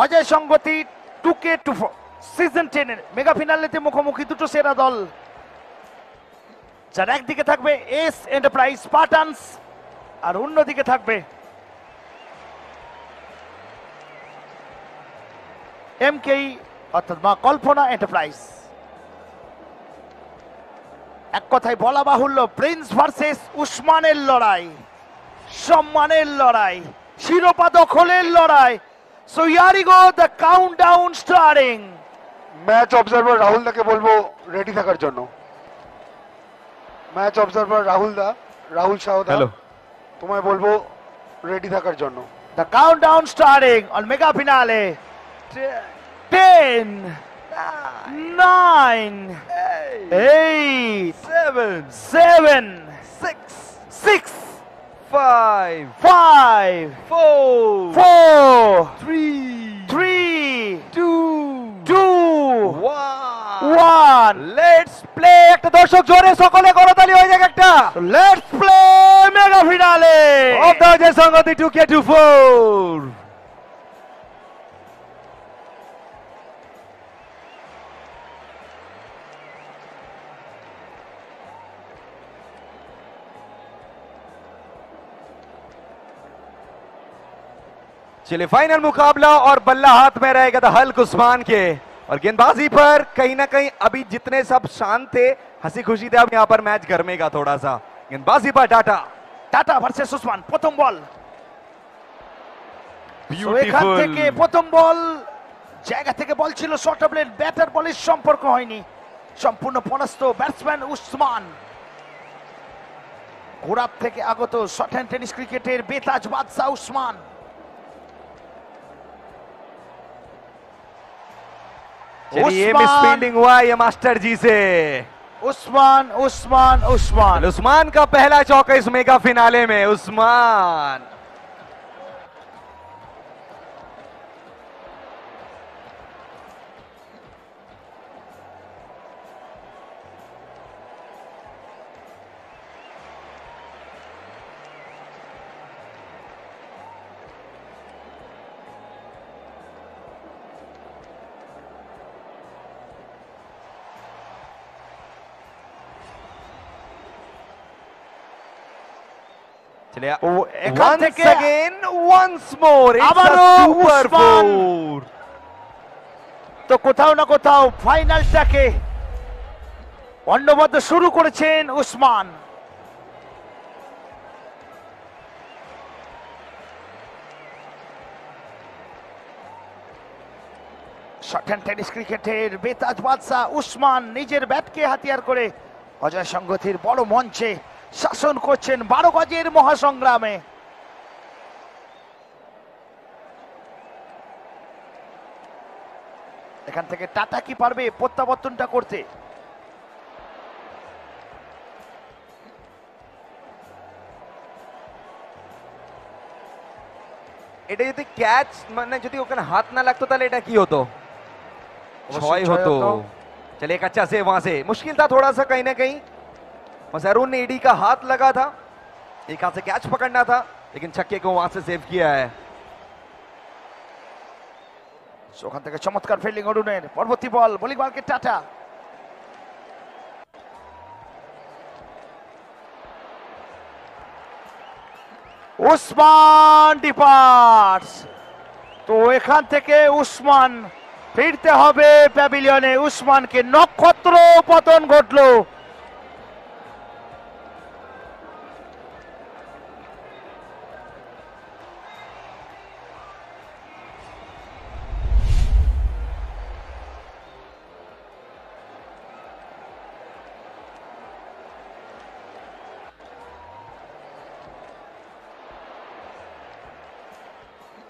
অজয় সংগতি 2K24 season 10 এর mega ফিনালেতে মুখোমুখি দুটো সেরা দল, যার একদিকে থাকবে এস এন্টারপ্রাইজ স্পার্টানস আর অন্যদিকে থাকবে এমকেই অর্থাৎ মা কল্পনা এন্টারপ্রাইজ। এক কথায় বলা বাহুল্য, প্রিন্স ভার্সেস উসমানের লড়াই, সম্মানের লড়াই, শিরোপা দখলের লড়াই। So here we go, the countdown starting. Match observer Rahul দাকে বলবো রেডি থাকার জন্য। ম্যাচ অবজারভার রাহুল শাহদা, হ্যালো, তোমায় বলবো রেডি থাকার জন্য। The countdown starting on mega finale. 10, 9, 8, 7, 6, 5, 5, 4, 4, 3, 3, 2, 2, 1. 1. Let's play. একটা দর্শক জোরে সকলে করতালি হয়ে যাক একটা। Let's play mega finale of the Ajay সংগতি 2K24। चलिए फाइनल मुकाबला और बल्ला हाथ में रहेगा था हल्क उस्मान के, और गेंदबाजी पर कहीं ना कहीं अभी जितने सब शांत थे, हंसी खुशी थे, अब यहां पर मैच गरमेगा थोड़ा सा। गेंदबाजी पर টাটা ভার্সেস উসমান, প্রথম বল। So এখান ब्यूटीफुल। থেকে প্রথম বল জায়গা থেকে বল ছিল শর্ট অফ লেন, ব্যাটার বলের সম্পর্ক হয়নি, সম্পূর্ণ পরাস্ত ব্যাটসম্যান উসমান। ঘোড়াপ থেকে আগত শর্ট হ্যান্ড টেনিস ক্রিকেটের বেতাজ বাদশা উসমান। चलिए ये मिस फील्डिंग हुआ ये मास्टर जी से। उस्मान उस्मान उस्मान उस्मान का पहला चौका इस मेगा फिनाले में। उस्मान चलिए এখান once থেকে again once more it's a আবারও super উসমান। four। তো কোথাও না কোথাও ফাইনালটাকে অন্নবদ্য শুরু করেছেন উসমান। শর্ট হ্যান্ড টেনিস ক্রিকেটের বেতাজ বাদশা উসমান নিজের ব্যাটকে হাতিয়ার করে অজয় সংগতির বড় মঞ্চে শাসন করছেন 12 গজের মহাসংগ্রামে। এখান থেকে টাটা কি পারবে প্রত্যাবর্তনটা করতে? এটা যদি ক্যাচ মানে যদি ওখানে হাত না লাগতো তাহলে এটা কি হতো? ছয় হতো। चलिए एक अच्छा से वहां से मुश्किल था थोड़ा सा कहीं ना कहीं, बस अरुण ने एडी का हाथ लगा था, एक हाथ से कैच पकड़ना था, लेकिन छक्के को वहां से सेव किया है। ওখান থেকে চমৎকার ফিল্ডিং অরুণের। পরবর্তী বল বোলিং মার্কেট টাটা। উসমান ডিপার্টস। তো এখান থেকে উসমান ফিরতে হবে প্যাভিলিয়নে। উসমানকে নক্ষত্র পতন ঘটলো।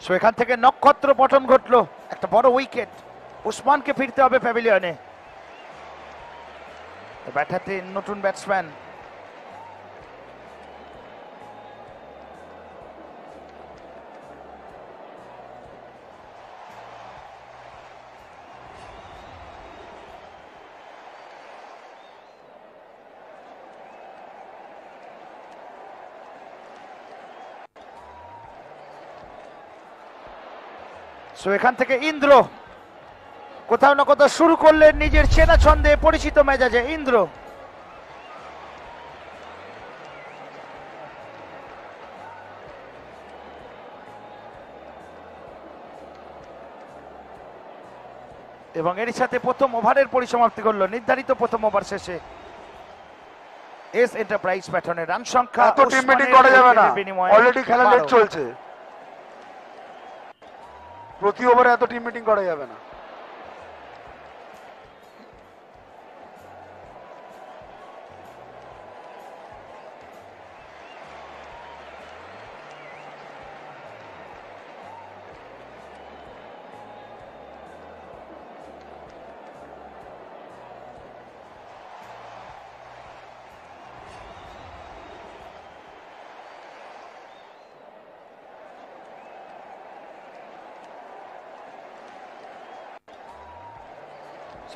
সো এখান থেকে নক্ষত্র পতন ঘটলো, একটা বড় উইকেট। উসমানকে ফিরতে হবে প্যাভিলিয়নে। ব্যাট হাতে নতুন ব্যাটসম্যান। সো এখান থেকে ইন্দ্র কোথাও না কোথাও শুরু করলেন নিজের চেনা ছন্দে, পরিচিত মেজাজে। ইন্দ্র এবং এর সাথে প্রথম ওভারের পরিসমাপ্তি করলো নির্ধারিত প্রথম ওভার শেষে। এস এন্টারপ্রাইজ প্যাটার্নের রান সংখ্যা এত টিম মিটিং করা যাবে না, অলরেডি খেলা লেট চলছে। প্রতি ওভারে এত টিম মিটিং করা যাবে না।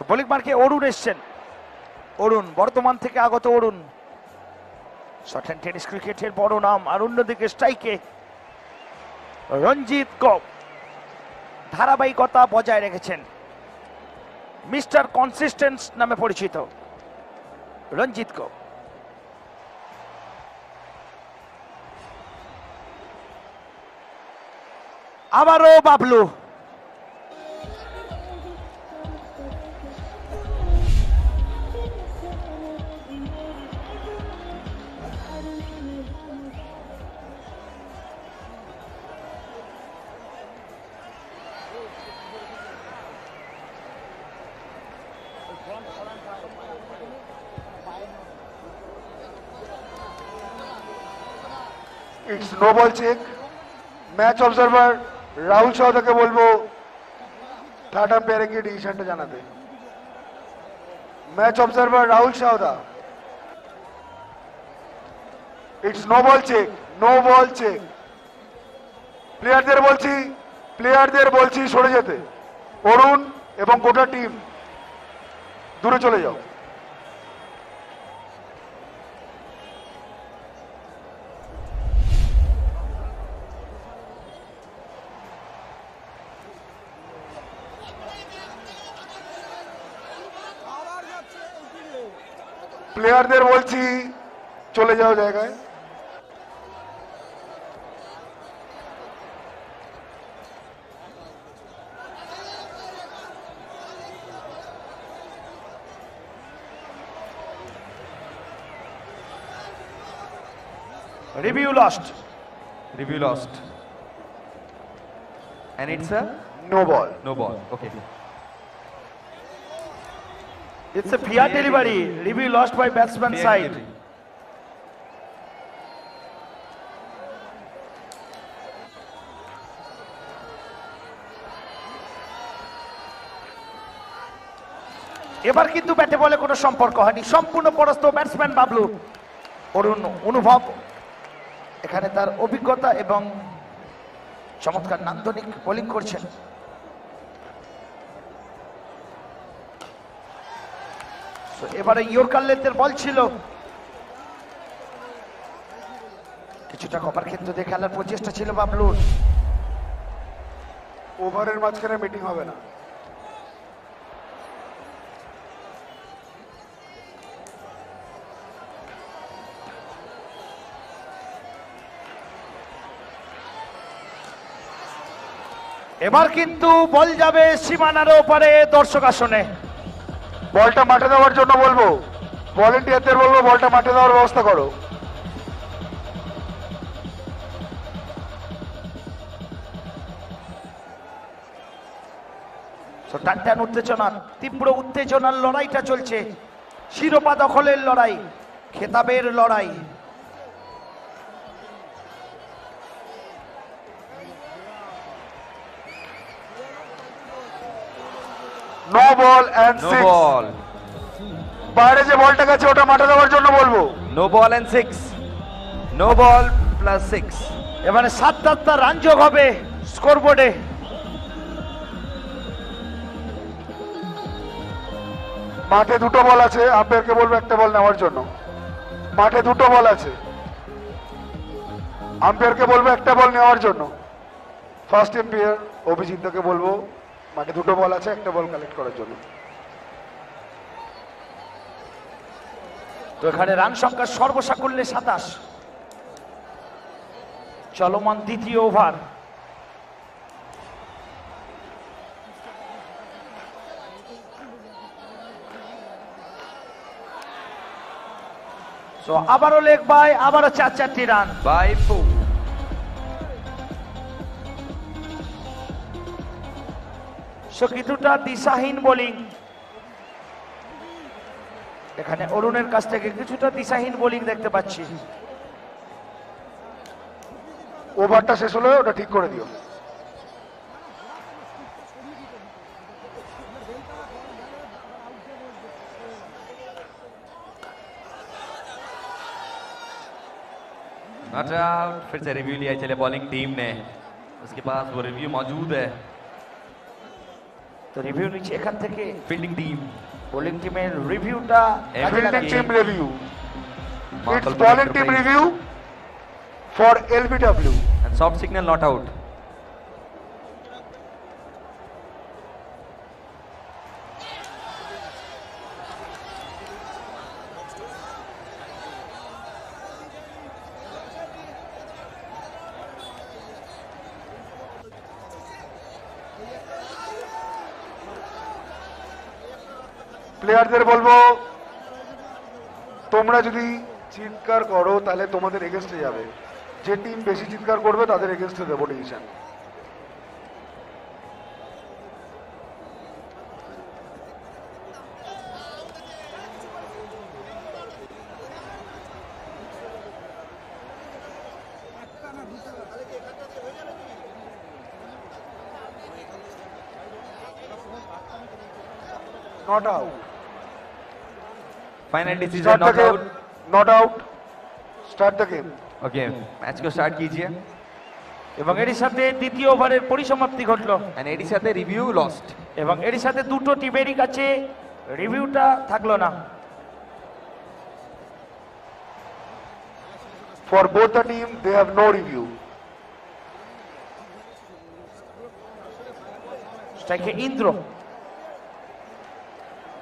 বোলিং মার্কে অরুণ এসছেন। অরুণ বর্তমান থেকে আগত অরুণ, শর্ট হ্যান্ড টেনিস ক্রিকেটের বড় নাম। আর অন্যদিকে স্ট্রাইকে রঞ্জিত কপ ধারাবাহিকতা বজায় রেখেছেন, মিস্টার কনসিস্টেন্স নামে পরিচিত রঞ্জিত কপ। আবারও Bablu, it's no ball check. Match observer Rahul সাউদাকে বলবো থার্ড আম্পায়ারে গিয়ে ডিসিশনটা জানাতে। Match observer Rahul Sauda, it's no ball check, no ball check. প্লেয়ারদের বলছি সরে যেতে। অরুণ এবং গোটা টিম দূরে চলে যাও। প্লেয়ারদের বলছি চলে যাও জায়গায়। Review lost. Review lost. And it's a no ball. no ball. Okay. It's a fair delivery. Review lost by batsman Fair side. delivery. এবার কিন্তু ব্যাটে বলে কোনো সম্পর্ক হয়নি, সম্পূর্ণ পরাস্ত ব্যাটসম্যান বাবলু। অরুণ অনুভব এখানে তার অভিজ্ঞতা এবং চমৎকার নান্দনিক বোলিং করছেন। এবারে ইয়র্কার লেন্থের বল ছিল, কিছুটা কপার ক্ষেত্র দিয়ে খেলার প্রচেষ্টা ছিল বাবলুর। ওভারের মাঝখানে মিটিং হবে না। এবার কিন্তু বল যাবে সীমানার ওপারে দর্শক আসনে। বলটা মাঠে দেওয়ার জন্য বলবো, ভলেন্টিয়ারদের বলবো বলটা মাঠে দেওয়ার ব্যবস্থা করো। টান টান উত্তেজনা, তীব্র উত্তেজনার লড়াইটা চলছে, শিরোপা দখলের লড়াই, খেতাবের লড়াই। No ball and No 6। ball. বাইরে যে বলটা গেছে ওটা মাঠে দেওয়ার জন্য বলবো। No ball and 6. No ball plus 6. এবারে 7 রান যোগ হবে স্কোরবোর্ডে। মাঠে দুটো বল আছে, আম্পায়ারকে বলবো একটা বল নেওয়ার জন্য। মাঠে দুটো বল আছে, আম্পায়ারকে বলবো একটা বল নেওয়ার জন্য। ফার্স্ট এম্পায়ার অভিজিৎকে বলবো মাঠে দুটো বল আছে, একটা বল কালেক্ট করার জন্য। তো এখানে রান সংখ্যা সর্বসাকুল্যে 27। চলমান দ্বিতীয় ওভার। তো আবারও লেগ বাই, আবারও 4-4টি রান বাই 4। সো কিছুটা দিশাহীন বোলিং এখানে অরুণের কাছ থেকে, কিছুটা দিশাহীন বোলিং দেখতে পাচ্ছি। ওভারটা শেষ হলো, ওটা ঠিক করে দিও। Not out. फिर से रिव्यू लिया चले बॉलिंग टीम ने, उसके पास वो रिव्यू मौजूद है। তো রিভিউ নিচ্ছে এখান থেকে फील्डिंग टीम, বোলিং টিমের রিভিউটা। Fielding team review, it's bowling team review for LBW and soft signal not out। প্লেয়ারদের বলবো তোমরা যদি চিৎকার করো তাহলে তোমাদের এগেনস্টে যাবে, যে টিম বেশি চিৎকার করবে তাদের এগেনস্টে দেবো decision. Not out. Final decision Start the not game. Out. Not out. Start the game. Okay, match को स्टार्ट कीजिए। এবং এর সাথে দ্বিতীয় ওভারের পরিসমাপ্তি ঘটলো एंड एडी साथे रिव्यू लॉस्ट। এবং এর সাথে দুটো টিমেরই কাছে রিভিউটা থাকলো না। For both the team, they have no review. স্ট্রাইকে ইন্দ্র।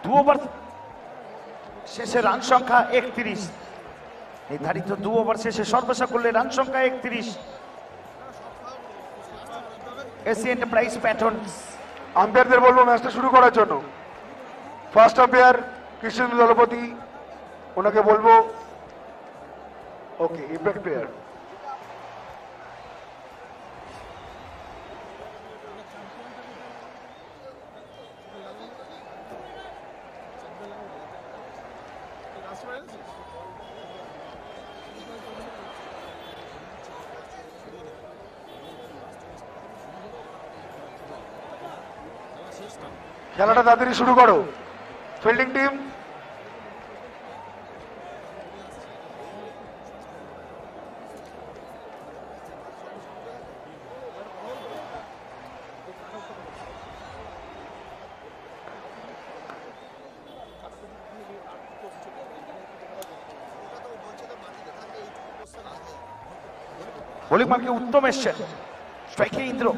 দু ওভার শেষে রান সংখ্যা 31। নির্ধারিত দু ওভার শেষে সর্বসাকুল্যে রান সংখ্যা 31। AC enterprise patterns. আম্পায়ারদের বলবো ম্যাচটা শুরু করার জন্য। ফার্স্ট আম্পায়ার কৃষ্ণ দলপতি, ওনাকে বলবো ওকে ইম্প্যাক্ট প্লেয়ার। খেলাটা তাড়াতাড়ি শুরু করো ফিল্ডিং টিম। বোলিং মার্কে উত্তম এসছেন। স্ট্রাইকে ইন্দ্র।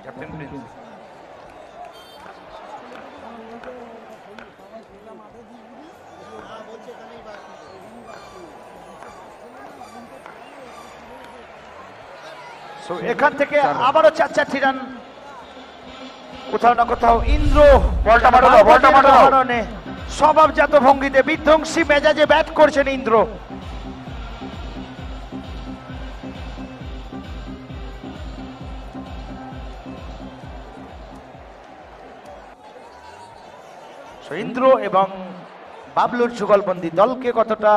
कैप्टन प्रिंस, সো এখান থেকে আবারও 4-4টি রান। কোথাও না কোথাও ইন্দ্র বলটা মারো দাও, বলটা মারো দাও। কারণে স্বভাবজাত ভঙ্গিতে বিধ্বংসী মেজাজে ব্যাট করছেন ইন্দ্র। সো ইন্দ্র এবং বাবলুর যুগলবন্দি দলকে কতটা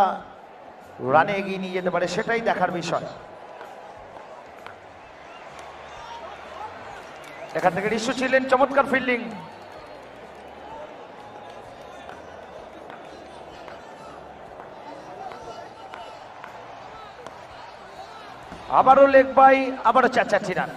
রানে এগিয়ে নিয়ে যেতে পারে সেটাই দেখার বিষয়। এখান থেকে রিশু ছিলেন, চমৎকার ফিল্ডিং। আবারও লেগ বাই, আবারও 4 রান।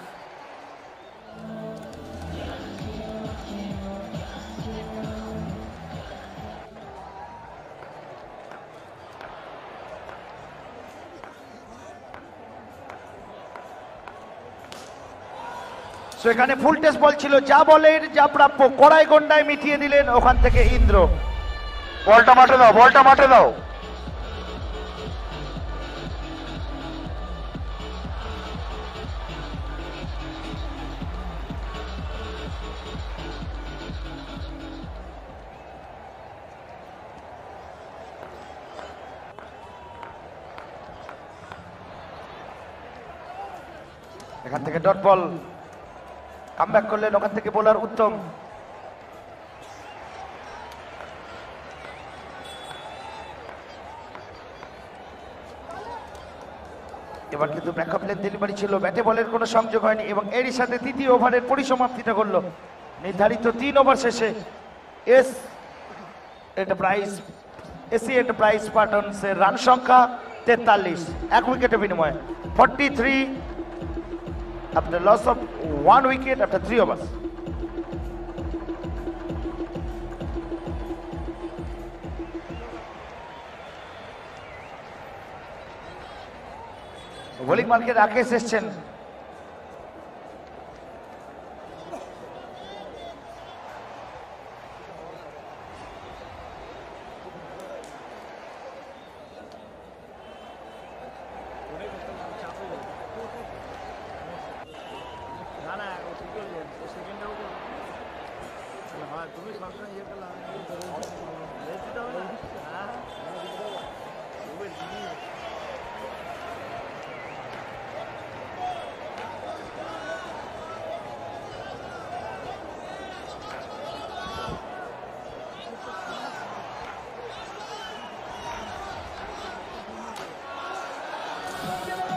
এখানে ফুল টেস্ট বল ছিল, যা বলের যা প্রাপ্য কড়াই গন্ডায় মিটিয়ে দিলেন ওখান থেকে ইন্দ্র। বলটা মাঠে দাও, বলটা মাঠে দাও। এখান থেকে ডট বল, কামব্যাক করলেন ওখান থেকে বোলার উত্তম। এবার কিন্তু ব্যাকআপ লেন ডেলিভারি ছিল, ব্যাটে বলের কোনো সংযোগ হয়নি এবং এরই সাথে তৃতীয় ওভারের পরিসমাপ্তিটা করলো। নির্ধারিত 3 ওভার শেষে এসি এন্টারপ্রাইজ পার্টনস এর রান সংখ্যা 43, 1 উইকেটের বিনিময়ে 43 after loss of 1 wicket after 3 overs. Bowling মার্কে রাকেশ এসছেন।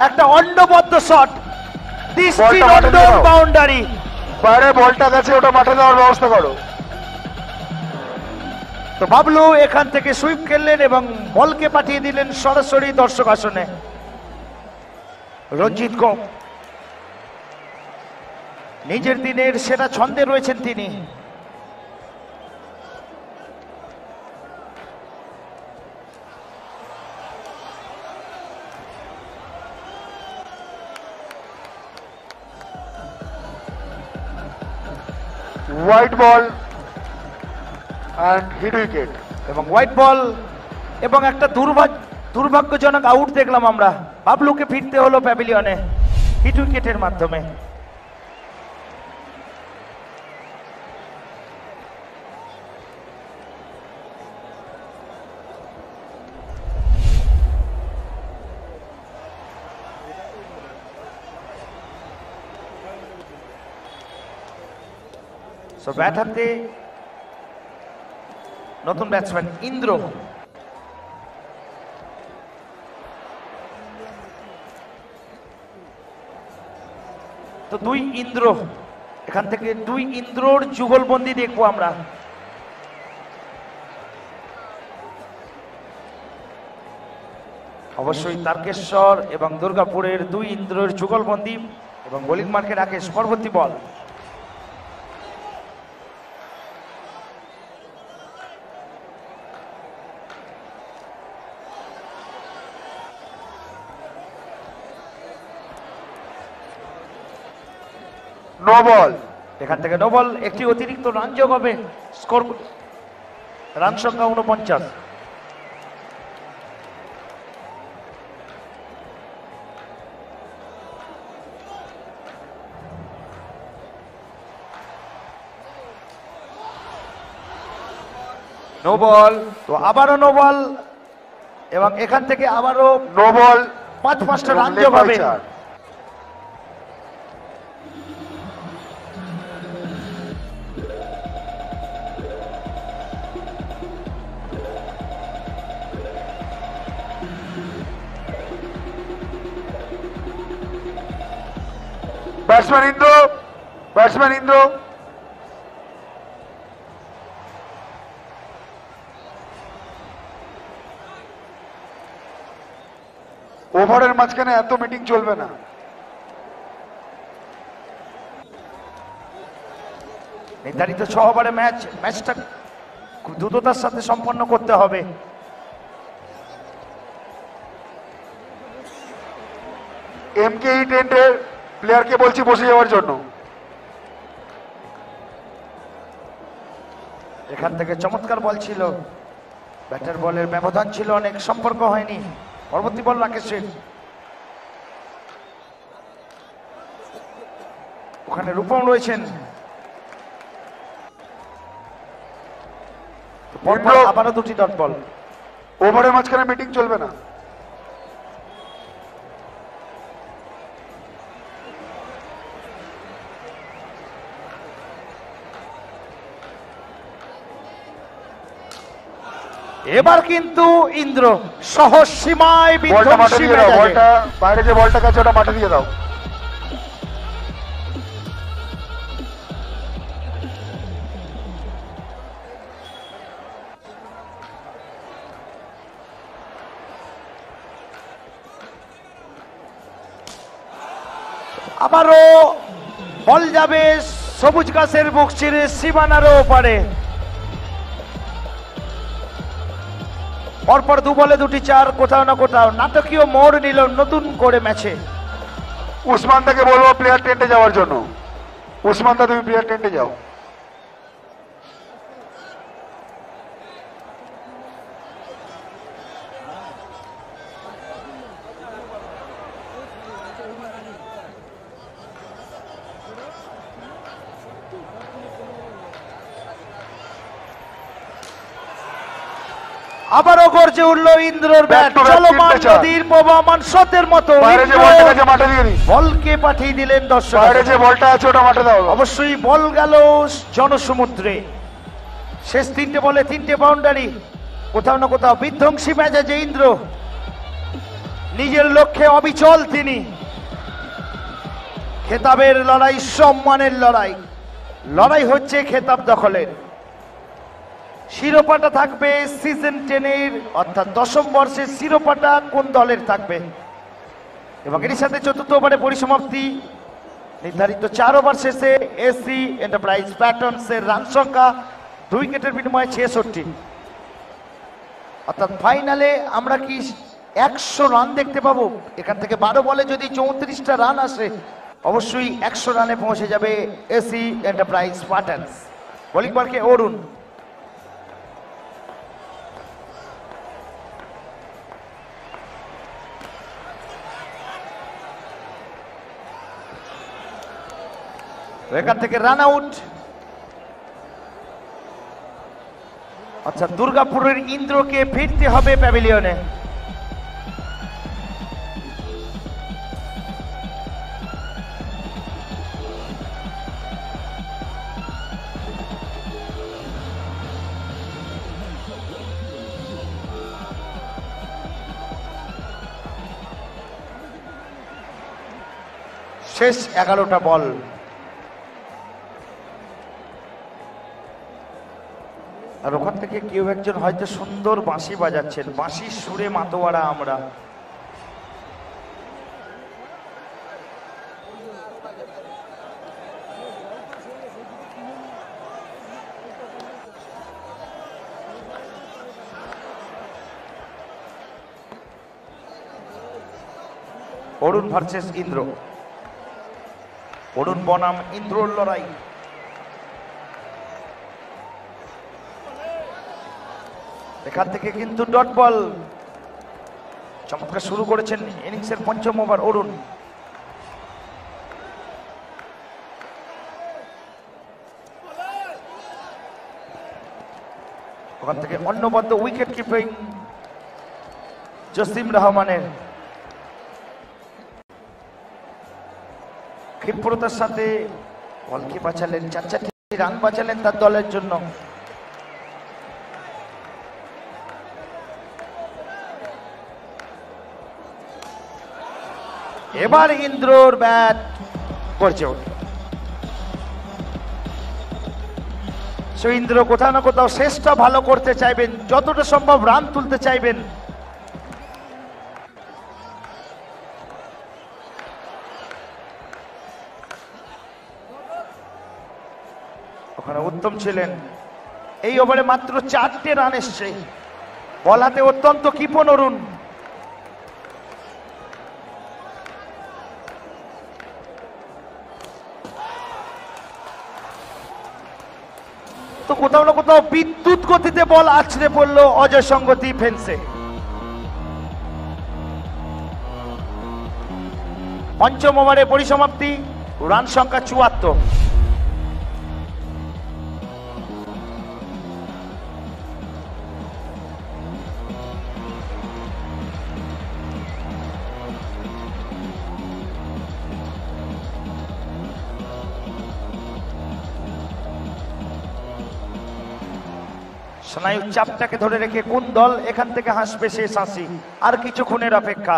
একটা অন্ডবদ্ধ শট, দৃষ্টি নন্দন বাউন্ডারি। বাইরে বলটা গেছে, ওটা মাঠে দেওয়ার ব্যবস্থা করো। তো বাবলু এখান থেকে সুইপ খেললেন এবং বলকে পাঠিয়ে দিলেন সরাসরি দর্শক আসনে। রঞ্জিত গোপ নিজের দিনের সেরা ছন্দে রয়েছেন তিনি। White ball and hit wicket এবং হোয়াইট বল এবং একটা দুর্ভাগ্যজনক আউট দেখলাম আমরা। বাবলুকে ফিরতে হলো প্যাভিলিয়নে হিট উইকেটের মাধ্যমে। ব্যাট হাতে নতুন ব্যাটসম্যান ইন্দ্র। তো 2 ইন্দ্র, এখান থেকে 2 ইন্দ্রর যুগলবন্দি দেখবো আমরা। অবশ্যই তারকেশ্বর এবং দুর্গাপুরের 2 ইন্দ্রর যুগলবন্দি এবং বোলিং মার্কে রাকেশ। পরবর্তী বল, নো বল। এখান থেকে নো বল, একটি অতিরিক্ত রান যোগ হবে। স্কোর রান সংখ্যা 49। No ball. তো আবারও নো বল এবং এখান থেকে আবারও নো বল, 5-5টা রান যোগ হবে। Batsman Indra batsman Indra. ওভারের মাঝখানে এত মিটিং চলবে না। নির্ধারিত 6 ওভারে ম্যাচটা দ্রুততার সাথে সম্পন্ন করতে হবে। এমকেই টেন্টের প্লেয়ারকে বলছি বসে যাওয়ার জন্য। এখান থেকে চমৎকার বল ছিল, ব্যাটার বলের ব্যবধান ছিল অনেক, সম্পর্ক হয়নি। পরবর্তী বল রাকেশের, ওখানে রূপম রয়েছেন। আবারও 2টি ডট বল। ওভারের মাঝখানে মিটিং চলবে না। এবার কিন্তু ইন্দ্র সহজ সীমায় বলটা মাঠে বিধ্বংসী দিয়ে দাও, মেজাজে। বলটা বাইরে যে বলটা কাছে ওটা মাঠে দিয়ে দাও। আবারও বল যাবে সবুজ গাছের বুক চিরে সীমানারও ওপারে। পরপর 2 বলে 2টি 4, কোথাও না কোথাও নাটকীয় মোড় নিল নতুন করে ম্যাচে। উসমান দাকে বলবো প্লেয়ার টেন্টে যাওয়ার জন্য। উসমান দা তুমি প্লেয়ার টেন্টে যাও। আবারও গর্জে উঠল ইন্দ্রর ব্যাট, চলমান নদীর প্রবাহমান স্রোতের মতো। বাইরে যে বলটা কাছে মাঠে দিয়ে দিন। বলকে পাঠিয়ে দিলেন দর্শক। বাইরে যে বলটা আছে ওটা মাঠে দাও। অবশ্যই বল গেল জনসমুদ্রে। শেষ 3টে বলে 3টে বাউন্ডারি। কোথাও না কোথাও বিধ্বংসী মেজাজে ইন্দ্র, নিজের লক্ষ্যে অবিচল তিনি। খেতাবের লড়াই, সম্মানের লড়াই, লড়াই হচ্ছে খেতাব দখলের। শিরোপাটা থাকবে সিজন 10-এর, অর্থাৎ 10ম বর্ষের শিরোপাটা কোন দলের থাকবে। এবং এর সাথে 4র্থ ওভারে পরিসমাপ্তি। নির্ধারিত 4 ওভার শেষে এসি এন্টারপ্রাইজ প্যাটার্নস এর রান সংখ্যা 2 উইকেটের বিনিময়ে 66। অর্থাৎ ফাইনালে আমরা কি 100 রান দেখতে পাবো? এখান থেকে 12 বলে যদি 34টা রান আসে, অবশ্যই 100 রানে পৌঁছে যাবে এসি এন্টারপ্রাইজ প্যাটার্নস। বোলিং পার্কে অরুণ। এখান থেকে রান আউট। আচ্ছা, দুর্গাপুরের ইন্দ্রকে ফিরতে হবে প্যাভিলিয়নে। শেষ 11টা বল। আর ওখান থেকে কেউ একজন হয়তো সুন্দর বাঁশি বাজাচ্ছেন, বাঁশির সুরে মাতোয়ারা আমরা। অরুণ ভার্সেস ইন্দ্র। অরুণ বনাম ইন্দ্রর লড়াই। এখান থেকে কিন্তু ডট বল। চমৎকার শুরু করেছেন ইনিংসের 5ম ওভার অরুণ। ওখান থেকে অন্যবদ্ধ উইকেট কিপিং জসিম রহমানের। ক্ষিপ্রতার সাথে বলকে বাঁচালেন, 4-4টি রান বাঁচালেন তার দলের জন্য। এবার ইন্দ্রর ব্যাট গর্জে উঠল। সো ইন্দ্র কোথাও না কোথাও শেষটা ভালো করতে চাইবেন, যতটা সম্ভব রান তুলতে চাইবেন। ওখানে উত্তম ছিলেন। এই ওভারে মাত্র 4টে রান এসছে, বল হাতে অত্যন্ত কৃপণ অরুণ। তো কোথাও না কোথাও বিদ্যুৎ গতিতে বল আছড়ে পড়লো অজয় সংগতি ফেন্সে। পঞ্চম ওভারে পরিসমাপ্তি, রান সংখ্যা 74। স্নায়ু চাপটাকে ধরে রেখে কোন দল এখান থেকে হাসবে শেষ হাসি। আর কিছুক্ষণের অপেক্ষা,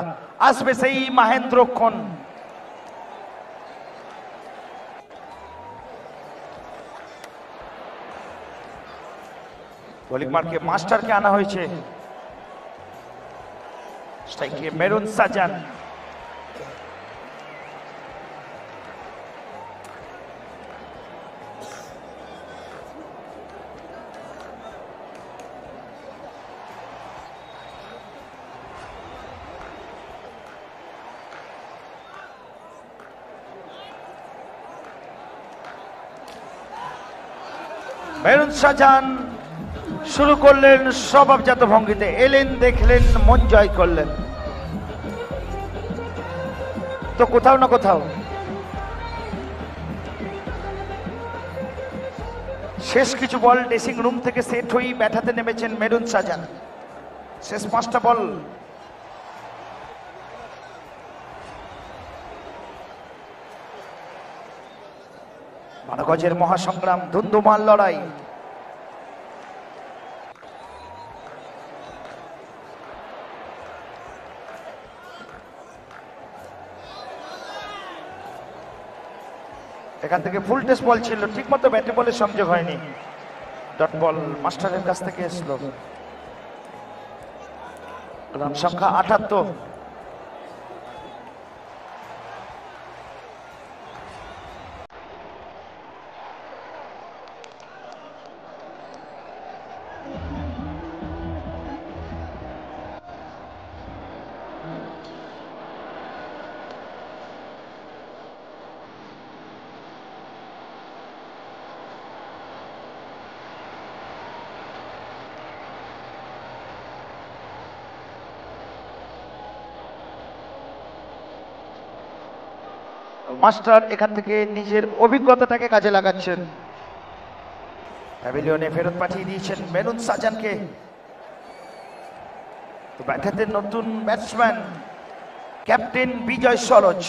আসবে সেই মহেন্দ্রক্ষণ। বোলিং মার্কে মাস্টারকে আনা হয়েছে, স্ট্রাইকে মেরুন সাজান। মেরুন সাজান শুরু করলেন স্বভাবজাত ভঙ্গিতে, এলেন দেখলেন মন জয় করলেন। তো কোথাও না কোথাও শেষ কিছু বল ড্রেসিং রুম থেকে সেট হয়েই ব্যাটাতে নেমেছেন মেরুন সাজান। শেষ 5টা বল। গজের মহাসংগ্রাম, ধুন্ধুমাল লড়াই। এখান থেকে ফুল টেস্ট বল ছিল, ঠিক মতো ব্যাটে বলে সংযোগ হয়নি। ডট বল মাস্টারের কাছ থেকে এসলো। রান সংখ্যা 78। মাস্টার এখান থেকে নিজের অভিজ্ঞতাটাকে কাজে লাগাচ্ছেন। প্যাভিলিয়নে ফেরত পাঠিয়ে দিয়েছেন মেরুন সাজানকে। তো ব্যাটাতে নতুন ব্যাটসম্যান ক্যাপ্টেন বিজয় সরোজ।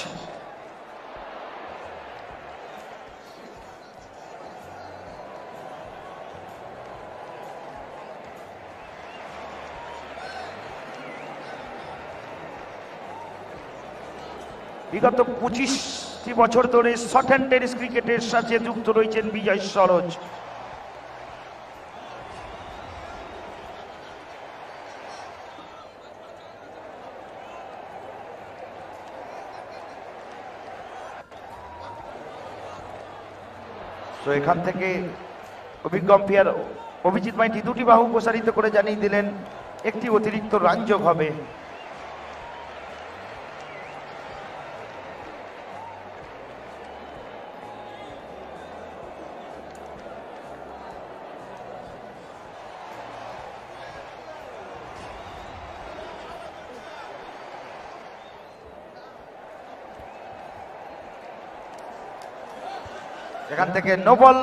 বিগত 25টি বছর ধরে শর্ট হ্যান্ড টেনিস ক্রিকেটের সাথে যুক্ত রয়েছেন বিজয় সরোজ। তো এখান থেকে অভিজ্ঞ আম্পায়ার অভিজিৎ মাইতি দুটি বাহু প্রসারিত করে জানিয়ে দিলেন একটি অতিরিক্ত রান যোগ হবে। এখান থেকে নো বল।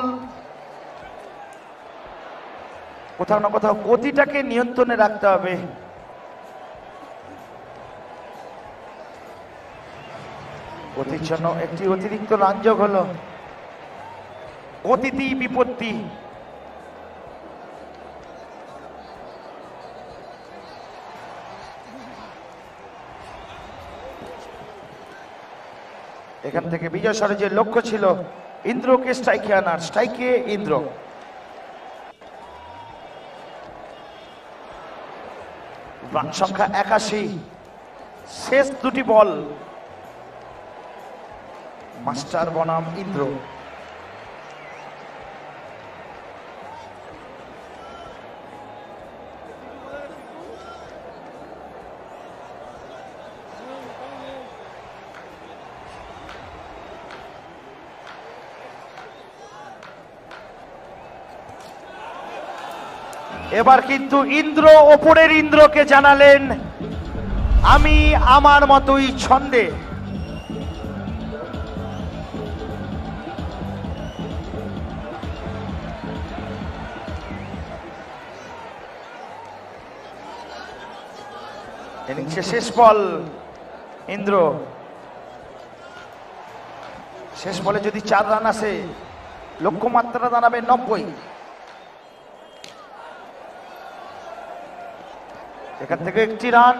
কোথাও না কোথাও গতিটাকে নিয়ন্ত্রণে রাখতে হবে। গতির জন্য একটি অতিরিক্ত রান যোগ হলো। গতিতেই বিপত্তি। এখান থেকে বিজয় সরোজের লক্ষ্য ছিল ইন্দ্রকে স্ট্রাইকে আনার। স্ট্রাইকে ইন্দ্র। রান সংখ্যা 81। শেষ দুটি বল, মাস্টার বনাম ইন্দ্র। এবার কিন্তু ইন্দ্র ওপরের ইন্দ্রকে জানালেন আমি আমার মতোই ছন্দে। ইনিংসের শেষ বল ইন্দ্র, শেষ বলে যদি 4 রান আসে লক্ষ্যমাত্রা দাঁড়াবে 90। এখান থেকে একটি রান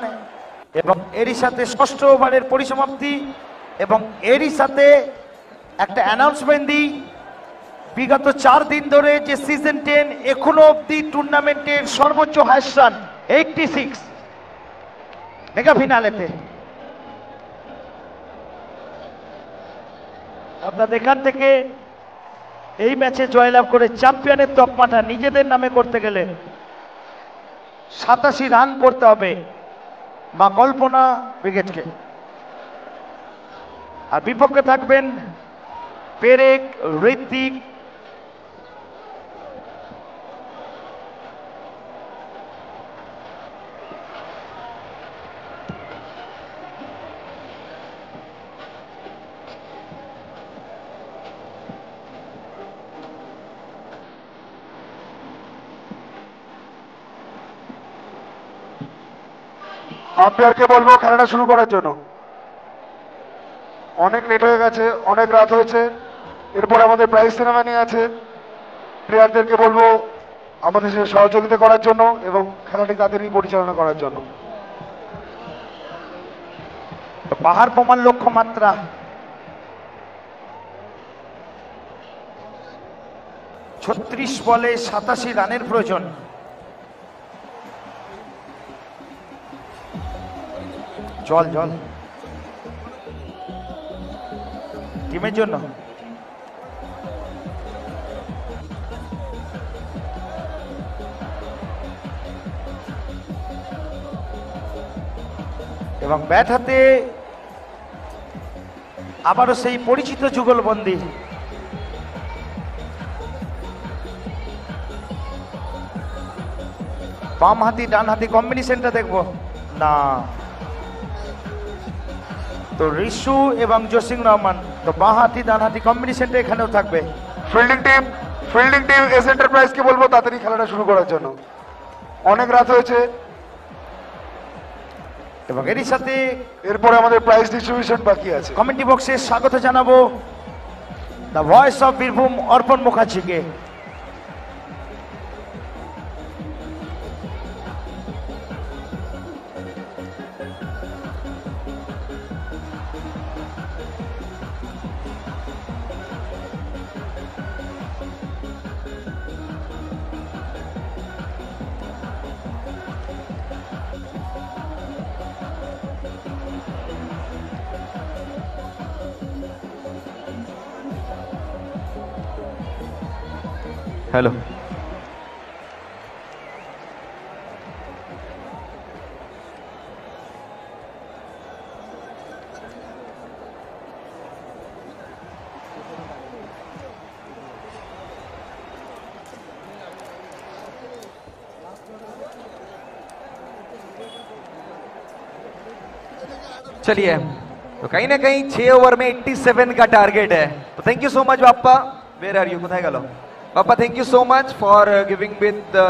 এবং এরই সাথে ষষ্ঠ ওভারের পরিসমাপ্তি। এবং এরই সাথে একটা অ্যানাউন্সমেন্ট দিই, বিগত 4 দিন ধরে যে সিজন 10 এখনো অব্দি টুর্নামেন্টের সর্বোচ্চ হাইয়েস্ট রান 86 মেগা ফিনালেতে। আপনাদের এখান থেকে এই ম্যাচে জয়লাভ করে চ্যাম্পিয়নের তকমাটা নিজেদের নামে করতে গেলে 87 রান করতে হবে বা কল্পনা ব্রিগেডকে। আর বিপক্ষে থাকবেন পেরেক, ঋত্বিক, আম্পায়ারকে বলবো খেলাটা শুরু করার জন্য। অনেক লেট হয়ে গেছে, অনেক রাত হয়েছে, এরপর আমাদের প্রাইজ সেরেমনি আছে। প্লেয়ারদেরকে বলবো আমাদের সাথে সহযোগিতা করার জন্য এবং খেলাটি তাদেরই পরিচালনা করার জন্য। পাহাড় প্রমাণ লক্ষ্যমাত্রা। ছত্রিশ বলে 87 রানের প্রয়োজন। জল জল টিমের জন্য। এবং ব্যাট হাতে আবারও সেই পরিচিত যুগলবন্দি। বাম হাতি ডান হাতি কম্বিনেশনটা দেখবো না, তো রিশু এবং জসিং রহমান, তো বাঁ হাতি ডান হাতি কম্বিনেশনটা এখানেও থাকবে। ফিল্ডিং টিম এস এন্টারপ্রাইজকে বলবো তাড়াতাড়ি খেলাটা শুরু করার জন্য, অনেক রাত হয়েছে। এবং এরই সাথে এরপরে আমাদের প্রাইজ ডিস্ট্রিবিউশন বাকি আছে। কমেন্ট্রি বক্সে স্বাগত জানাবো দ্য ভয়েস অফ বীরভূম অর্পণ মুখার্জিকে। हेलो, चलिए, तो कहीं ना कहीं 6 ओवर में 87 का टारगेट है। तो thank you so much Bappa, where are you, कोথায় গেল Bappa, thank you so much for giving with the